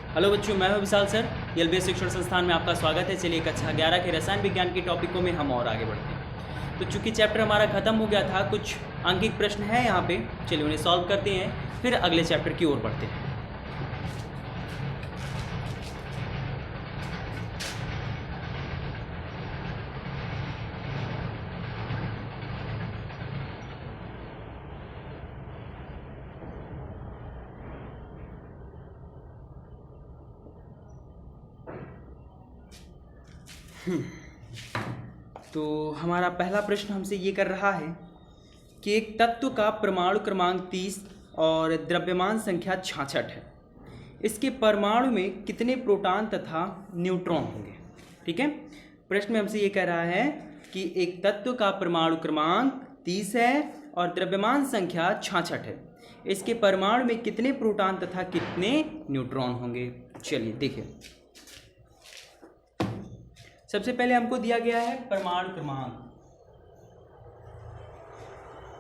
Hello बच्चों, मैं हूं विशाल सर। एलबीएस शिक्षण संस्थान में आपका स्वागत है। चलिए कक्षा 11 के रसायन विज्ञान के टॉपिकों में हम और आगे बढ़ते हैं। तो चूंकि चैप्टर हमारा खत्म हो गया था, कुछ अंकित प्रश्न है यहाँ पे, चलिए उन्हें सॉल्व करते हैं, फिर अगले चैप्टर की ओर बढ़ते हैं। तो हमारा पहला प्रश्न हमसे ये कर रहा है कि एक तत्व का परमाणु क्रमांक 30 और द्रव्यमान संख्या 66 है। इसके परमाणु में कितने प्रोटॉन तथा न्यूट्रॉन होंगे। ठीक है, प्रश्न में हमसे ये कह रहा है कि एक तत्व का परमाणु क्रमांक 30 है और द्रव्यमान संख्या 66 है। इसके परमाणु में कितने प्रोटॉन तथा कितने न्यूट्रॉन होंगे। चलिए देखिए, सबसे पहले हमको दिया गया है परमाणु क्रमांक।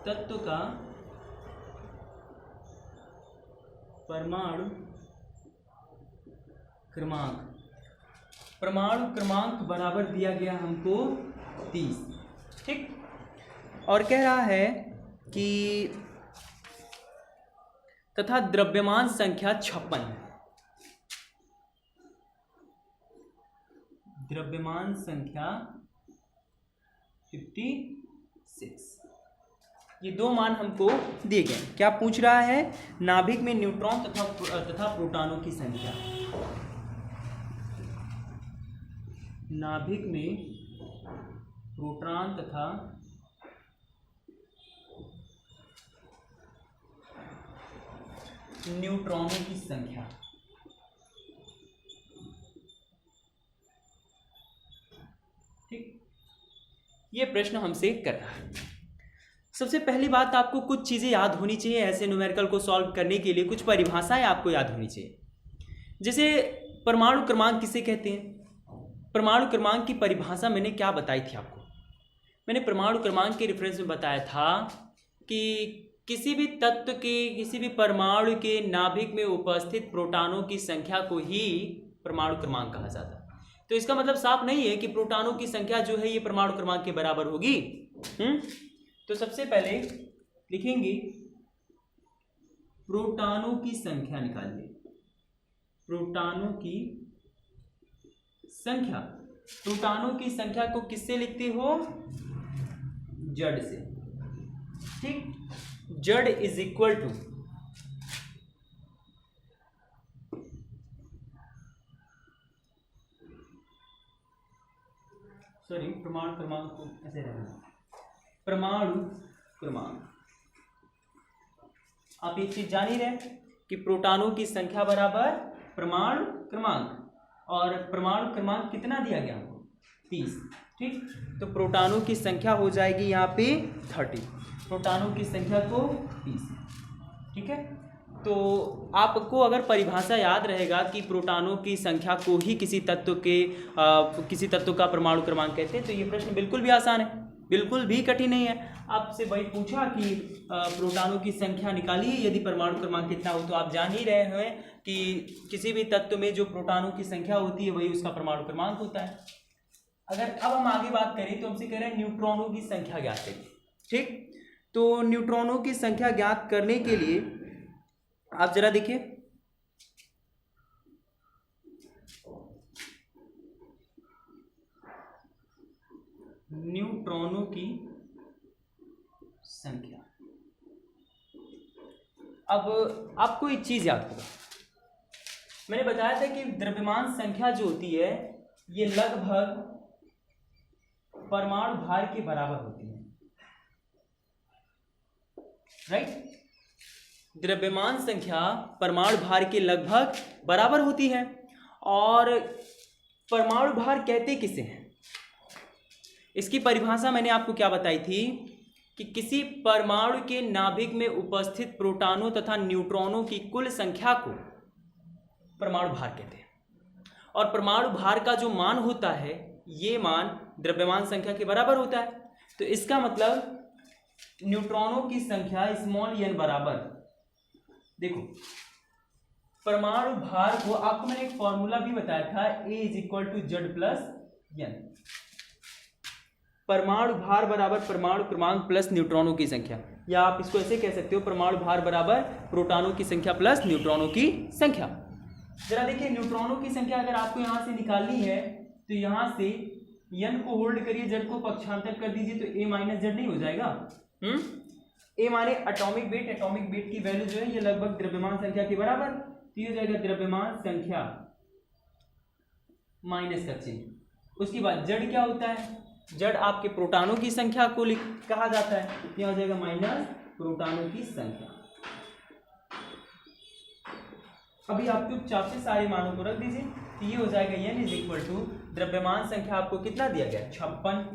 तत्व का परमाणु क्रमांक, परमाणु क्रमांक बराबर दिया गया हमको 30। ठीक, और कह रहा है कि तथा द्रव्यमान संख्या 56 है। द्रव्यमान संख्या 56, ये दो मान हमको दिए गए। क्या पूछ रहा है? नाभिक में न्यूट्रॉन तथा प्रोटॉनों की संख्या। नाभिक में प्रोटॉन तथा न्यूट्रॉनों की संख्या। ठीक, ये प्रश्न हमसे कर रहा है। सबसे पहली बात, आपको कुछ चीज़ें याद होनी चाहिए। ऐसे न्यूमेरिकल को सॉल्व करने के लिए कुछ परिभाषाएं आपको याद होनी चाहिए। जैसे परमाणु क्रमांक किसे कहते हैं। परमाणु क्रमांक की परिभाषा मैंने क्या बताई थी आपको। मैंने परमाणु क्रमांक के रेफरेंस में बताया था कि किसी भी तत्व के, किसी भी परमाणु के नाभिक में उपस्थित प्रोटॉनों की संख्या को ही परमाणु क्रमांक कहा जाता है। तो इसका मतलब साफ नहीं है कि प्रोटॉनों की संख्या जो है ये परमाणु क्रमांक के बराबर होगी। तो सबसे पहले लिखेंगे प्रोटॉनों की संख्या निकालिए। प्रोटॉनों की संख्या, प्रोटॉनों की संख्या को किससे लिखते हो? जड़ से। ठीक, जड़ इज इक्वल टू परमाणु क्रमांक को ऐसे रहना, परमाणु क्रमांक। आप एक चीज जान ही रहे कि प्रोटॉनों की संख्या बराबर परमाणु क्रमांक, और परमाणु क्रमांक कितना दिया गया हमको? 30। ठीक, तो प्रोटॉनों की संख्या हो जाएगी यहाँ पे 30। प्रोटॉनों की संख्या को 30। ठीक है, तो आपको अगर परिभाषा याद रहेगा कि प्रोटॉनों की संख्या को ही किसी तत्व का परमाणु क्रमांक कहते हैं, तो ये प्रश्न बिल्कुल भी आसान है, बिल्कुल भी कठिन नहीं है। आपसे वही पूछा कि प्रोटॉनों की संख्या निकालिए यदि परमाणु क्रमांक कितना हो, तो आप जान ही रहे हैं कि किसी भी तत्व में जो प्रोटॉनों की संख्या होती है वही उसका परमाणु क्रमांक होता है। अगर अब हम आगे बात करें तो हमसे कह रहे हैं न्यूट्रॉनों की संख्या ज्ञात करिए। ठीक, तो न्यूट्रॉनों की संख्या ज्ञात करने के लिए आप जरा देखिए, न्यूट्रॉनों की संख्या। अब आपको एक चीज याद होगा, मैंने बताया था कि द्रव्यमान संख्या जो होती है ये लगभग परमाणु भार के बराबर होती है। राइट, द्रव्यमान संख्या परमाणु भार के लगभग बराबर होती है। और परमाणु भार कहते किसे हैं? इसकी परिभाषा मैंने आपको क्या बताई थी कि किसी परमाणु के नाभिक में उपस्थित प्रोटॉनों तथा न्यूट्रॉनों की कुल संख्या को परमाणु भार कहते हैं। और परमाणु भार का जो मान होता है ये मान द्रव्यमान संख्या के बराबर होता है। तो इसका मतलब न्यूट्रॉनों की संख्या स्मॉल n बराबर, देखो परमाणु भार को आपको मैंने एक फॉर्मूला भी बताया था, A = Z + N। परमाणु भार बराबर परमाणु क्रमांक प्लस न्यूट्रॉनों की संख्या, या आप इसको ऐसे कह सकते हो, परमाणु भार बराबर प्रोटॉनों की संख्या प्लस न्यूट्रॉनों की संख्या। जरा देखिए, न्यूट्रॉनों की संख्या अगर आपको यहां से निकालनी है तो यहां से n को होल्ड करिए, z को पक्षांतर कर दीजिए, तो a - z नहीं हो जाएगा। a माने एटॉमिक वेट, एटॉमिक वेट की वैल्यू जो है ये लगभग द्रव्यमान संख्या के बराबर, तो ये हो जाएगा द्रव्यमान संख्या माइनस का चिन्ह। उसके बाद जड़ क्या होता है, जड़ आपके प्रोटॉनों की संख्या को कहा जाता है, यहाँ हो जाएगा माइनस प्रोटॉनों की संख्या। अभी आप चुपचाप से सारे मानों को रख दीजिए, तो ये हो जाएगा n = द्रव्यमान संख्या आपको कितना दिया गया 56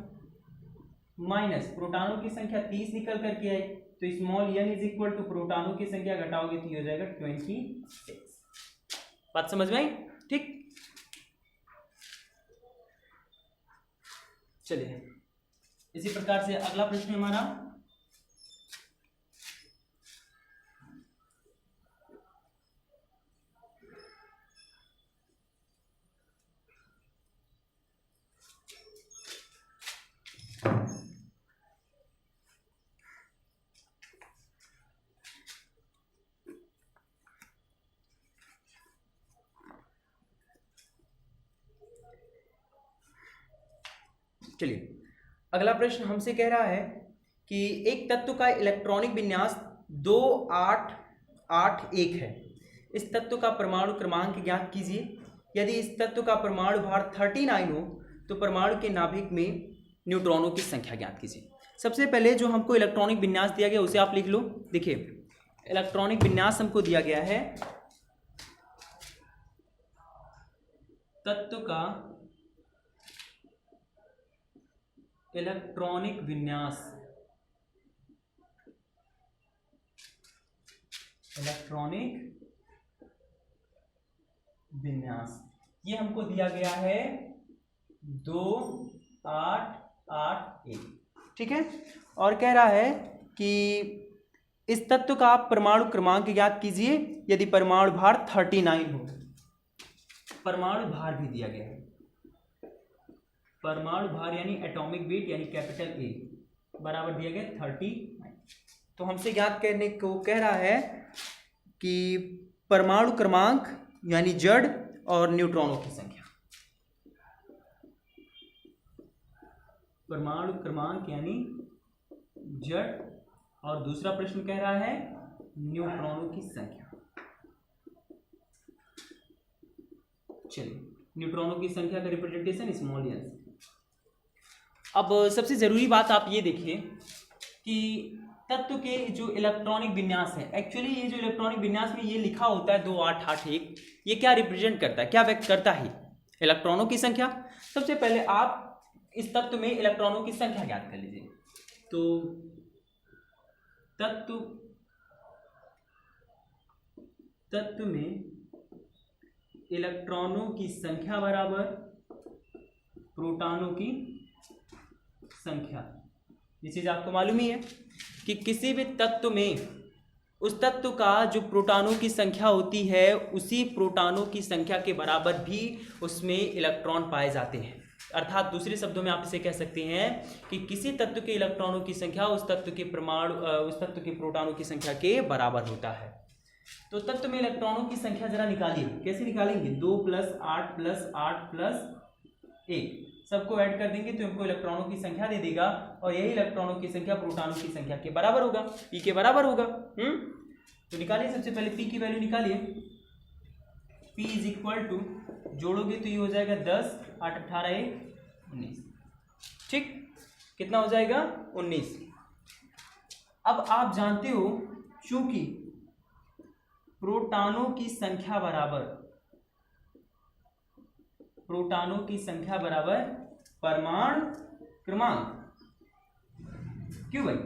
माइनस प्रोटॉनों की संख्या 30 निकल करके आई, तो स्मॉल n = प्रोटॉनों की संख्या घटाओगे तो ये हो जाएगा 26। बात समझ में आई? ठीक, चलिए इसी प्रकार से अगला प्रश्न हमारा, चलिए अगला प्रश्न हमसे कह रहा है कि एक तत्व का इलेक्ट्रॉनिक विन्यास 2881 है। इस तत्व का परमाणु क्रमांक ज्ञात कीजिए। यदि इस तत्व का परमाणु भार 39 हो तो परमाणु के नाभिक में न्यूट्रॉनों की संख्या ज्ञात कीजिए। सबसे पहले जो हमको इलेक्ट्रॉनिक विन्यास दिया गया उसे आप लिख लो। देखिए, इलेक्ट्रॉनिक विन्यास हमको दिया गया है, तत्व का इलेक्ट्रॉनिक विन्यास, इलेक्ट्रॉनिक विन्यास ये हमको दिया गया है 2881, ठीक है। और कह रहा है कि इस तत्व का आप परमाणु क्रमांक ज्ञात कीजिए यदि परमाणु भार 39 हो। परमाणु भार भी दिया गया है, परमाणु भार यानी एटॉमिक वेट यानी कैपिटल A बराबर दिया गया 39। तो हमसे ज्ञात करने को कह रहा है कि परमाणु क्रमांक यानी जड़ और न्यूट्रॉनों की संख्या। परमाणु क्रमांक यानी जड़ और दूसरा प्रश्न कह रहा है न्यूट्रॉनों की संख्या। चलिए, न्यूट्रॉनों की संख्या का रिप्रेजेंटेशन स्मॉल n। अब सबसे जरूरी बात आप ये देखिए कि तत्व के जो इलेक्ट्रॉनिक विन्यास है, एक्चुअली ये जो इलेक्ट्रॉनिक विन्यास में ये लिखा होता है 2881, ये क्या रिप्रेजेंट करता है, क्या व्यक्त करता है? इलेक्ट्रॉनों की संख्या। सबसे पहले आप इस तत्व में इलेक्ट्रॉनों की संख्या ज्ञात कर लीजिए। तो तत्व में इलेक्ट्रॉनों की संख्या बराबर प्रोटॉनों की संख्या। ये चीज आपको मालूम ही है कि किसी भी तत्व में उस तत्व का जो प्रोटॉनों की संख्या होती है उसी प्रोटॉनों की संख्या के बराबर भी उसमें इलेक्ट्रॉन पाए जाते हैं। अर्थात दूसरे शब्दों में आप इसे कह सकते हैं कि किसी तत्व के इलेक्ट्रॉनों की संख्या उस तत्व के प्रोटॉनों की संख्या के बराबर होता है। तो तत्व में इलेक्ट्रॉनों की संख्या जरा निकालिए। कैसे निकालेंगे? 2 + 8 + 8 + 1 सबको ऐड कर देंगे तो हमको इलेक्ट्रॉनों की संख्या दे देगा, और यही इलेक्ट्रॉनों की संख्या प्रोटॉनों की संख्या के बराबर होगा, पी के बराबर होगा। तो निकालिए, सबसे पहले पी की वैल्यू निकालिए। पी = जोड़ोगे तो ये हो जाएगा 10, 8 18 1 19, ठीक। कितना हो जाएगा? 19। अब आप जानते हो चूंकि प्रोटॉनों की संख्या बराबर परमाणु क्रमांक। क्यों भाई?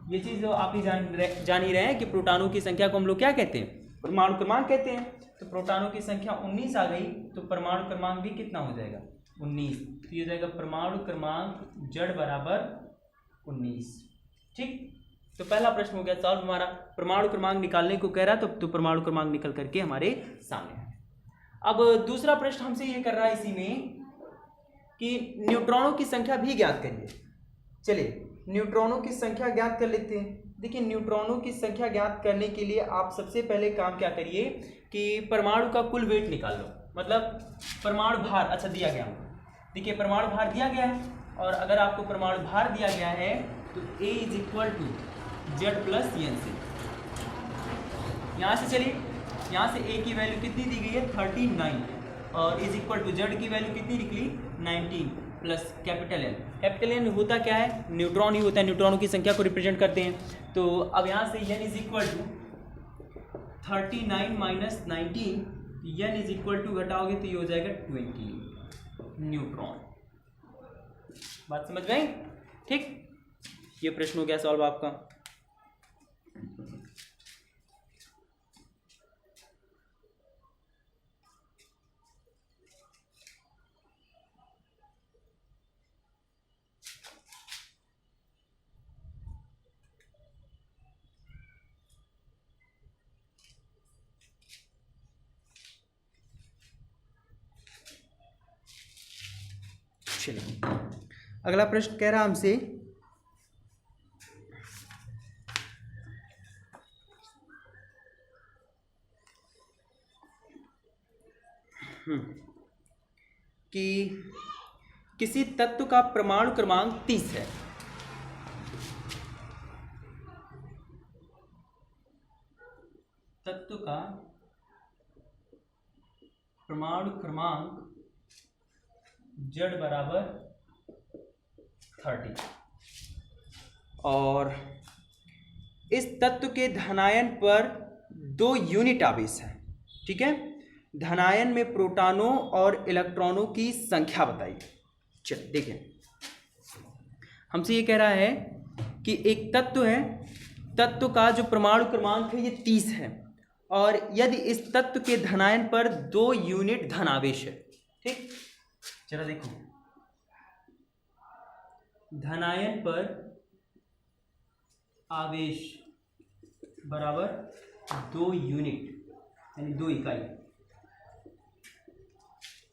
ये चीज आप ही जान ही रहे हैं कि प्रोटॉनों की संख्या को हम लोग क्या कहते हैं? परमाणु क्रमांक कहते हैं। तो प्रोटॉनों की संख्या 19 आ गई तो परमाणु क्रमांक भी कितना हो जाएगा? 19। तो ये हो जाएगा परमाणु क्रमांक जड़ बराबर 19, ठीक। तो पहला प्रश्न हो गया सॉल्व हमारा। परमाणु क्रमांक निकालने को कह रहा है तो परमाणु क्रमांक निकल करके हमारे सामने है। अब दूसरा प्रश्न हमसे ये कर रहा है इसी में कि न्यूट्रॉनों की संख्या भी ज्ञात करिए। चलिए न्यूट्रॉनों की संख्या ज्ञात कर लेते हैं। देखिए न्यूट्रॉनों की संख्या ज्ञात करने के लिए आप सबसे पहले काम क्या करिए कि परमाणु का कुल वेट निकाल लो, मतलब परमाणु भार। अच्छा दिया गया, देखिए परमाणु भार दिया गया है, और अगर आपको परमाणु भार दिया गया है तो A is equal to Z plus N से। यहाँ से चलिए, यहाँ से A की वैल्यू कितनी दी गई है 39, और इज इक्वल टू जेड की वैल्यू कितनी निकली 19 plus capital N. Capital N होता क्या है, न्यूट्रॉन ही होता है, न्यूट्रॉनों की संख्या को रिप्रेजेंट करते हैं। तो अब यहाँ से N is equal to 39 minus 19, N is equal to घटाओगे तो ये हो जाएगा 20 न्यूट्रॉन। बात समझ में आई? ठीक, ये प्रश्न हो गया सॉल्व आपका। चलिए अगला प्रश्न कह रहा हमसे कि किसी तत्व का परमाणु क्रमांक 30 है। तत्व का परमाणु क्रमांक Z बराबर 30, और इस तत्व के धनायन पर 2 यूनिट आवेश है। ठीक है, धनायन में प्रोटॉनों और इलेक्ट्रॉनों की संख्या बताइए। चलिए देखें, हमसे ये कह रहा है कि एक तत्व है, तत्व का जो परमाणु क्रमांक है ये 30 है, और यदि इस तत्व के धनायन पर 2 यूनिट धनावेश है। ठीक, चलो देखो, धनायन पर आवेश बराबर 2 यूनिट यानी 2 इकाई।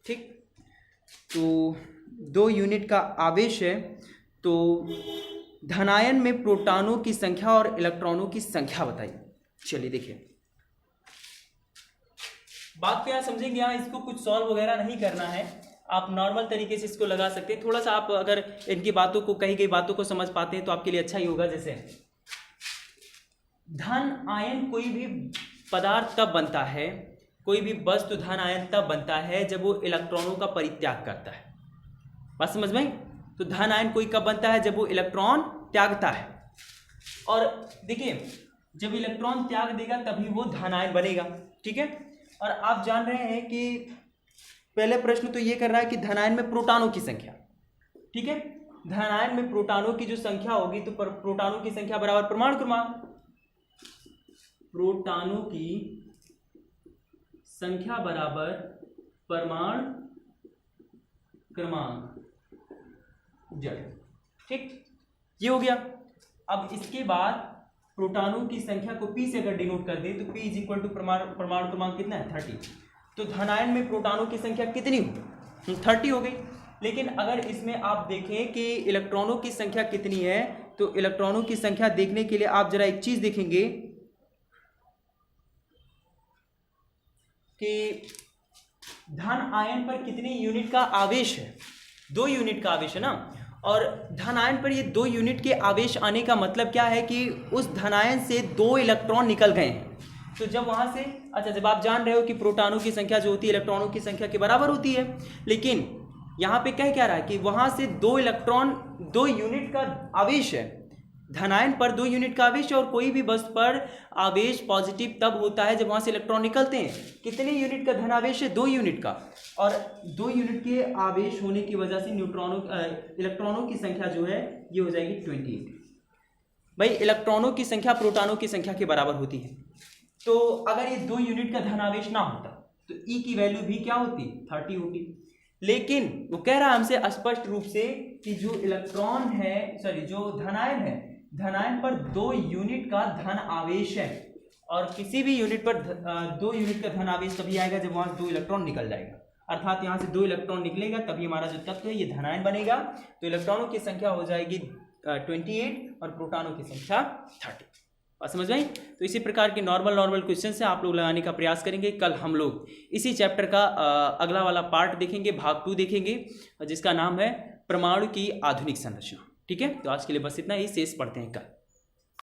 ठीक, तो 2 यूनिट का आवेश है, तो धनायन में प्रोटॉनों की संख्या और इलेक्ट्रॉनों की संख्या बताइए। चलिए देखिए, बात को यहाँ समझेंगे। यहाँ इसको कुछ सॉल्व वगैरह नहीं करना है, आप नॉर्मल तरीके से इसको लगा सकते हैं। थोड़ा सा आप अगर इनकी बातों को, कही गई बातों को समझ पाते हैं तो आपके लिए अच्छा ही होगा। जैसे धन आयन कोई भी पदार्थ तब बनता है, कोई भी वस्तु धन आयन तब बनता है जब वो इलेक्ट्रॉनों का परित्याग करता है। बात समझ में? तो धन आयन कोई कब बनता है, जब वो इलेक्ट्रॉन त्यागता है। और देखिए, जब इलेक्ट्रॉन त्याग देगा तभी वो धन आयन बनेगा। ठीक है, और आप जान रहे हैं कि पहले प्रश्न तो ये कर रहा है कि धनायन में प्रोटॉनों की संख्या। ठीक है, धनायन में प्रोटॉनों की जो संख्या होगी तो प्रोटॉनों की संख्या बराबर परमाणु क्रमांक। प्रोटॉनों की संख्या बराबर परमाणु क्रमांक Z। ठीक, ये हो गया। अब इसके बाद प्रोटॉनों की संख्या को P से अगर डिनोट कर दे तो P इज इक्वल टू परमाणु क्रमांक कितना है 30। तो धनायन में प्रोटॉनों की संख्या कितनी हुई 30 हो गई। लेकिन अगर इसमें आप देखें कि इलेक्ट्रॉनों की संख्या कितनी है, तो इलेक्ट्रॉनों की संख्या देखने के लिए आप जरा एक चीज देखेंगे कि धन आयन पर कितनी यूनिट का आवेश है, 2 यूनिट का आवेश है ना। और धन आयन पर ये 2 यूनिट के आवेश आने का मतलब क्या है कि उस धनायन से 2 इलेक्ट्रॉन निकल गए हैं। तो जब वहां से, अच्छा जब आप जान रहे हो कि प्रोटॉनों की संख्या जो होती है इलेक्ट्रॉनों की संख्या के बराबर होती है, लेकिन यहाँ पे कह क्या रहा है कि वहां से 2 इलेक्ट्रॉन 2 यूनिट का आवेश है, धनायन पर 2 यूनिट का आवेश है। और कोई भी वस्तु पर आवेश पॉजिटिव तब होता है जब वहां से इलेक्ट्रॉन निकलते हैं। कितने यूनिट का धनावेश है 2 यूनिट का, और 2 यूनिट के आवेश होने की वजह से इलेक्ट्रॉनों की संख्या जो है ये हो जाएगी 28। भाई इलेक्ट्रॉनों की संख्या प्रोटॉनों की संख्या के बराबर होती है। तो अगर ये 2 यूनिट का धनावेश ना होता तो E की वैल्यू भी क्या होती 30 होती। लेकिन वो कह रहा है हमसे स्पष्ट रूप से कि जो इलेक्ट्रॉन है, सॉरी जो धनायन है धनायन पर 2 यूनिट का धन आवेश है, और किसी भी यूनिट पर 2 यूनिट का धन आवेश तभी आएगा जब वहां से 2 इलेक्ट्रॉन निकल जाएगा, अर्थात यहाँ से 2 इलेक्ट्रॉन निकलेगा तभी हमारा जो तत्व है ये धनायन बनेगा। तो इलेक्ट्रॉनों की संख्या हो जाएगी 28 और प्रोटॉनों की संख्या 30। बात समझ में आई? तो इसी प्रकार के नॉर्मल क्वेश्चन से आप लोग लगाने का प्रयास करेंगे। कल हम लोग इसी चैप्टर का अगला वाला पार्ट देखेंगे, भाग 2 देखेंगे, जिसका नाम है परमाणु की आधुनिक संरचना। ठीक है, तो आज के लिए बस इतना ही, शेष पढ़ते हैं कल।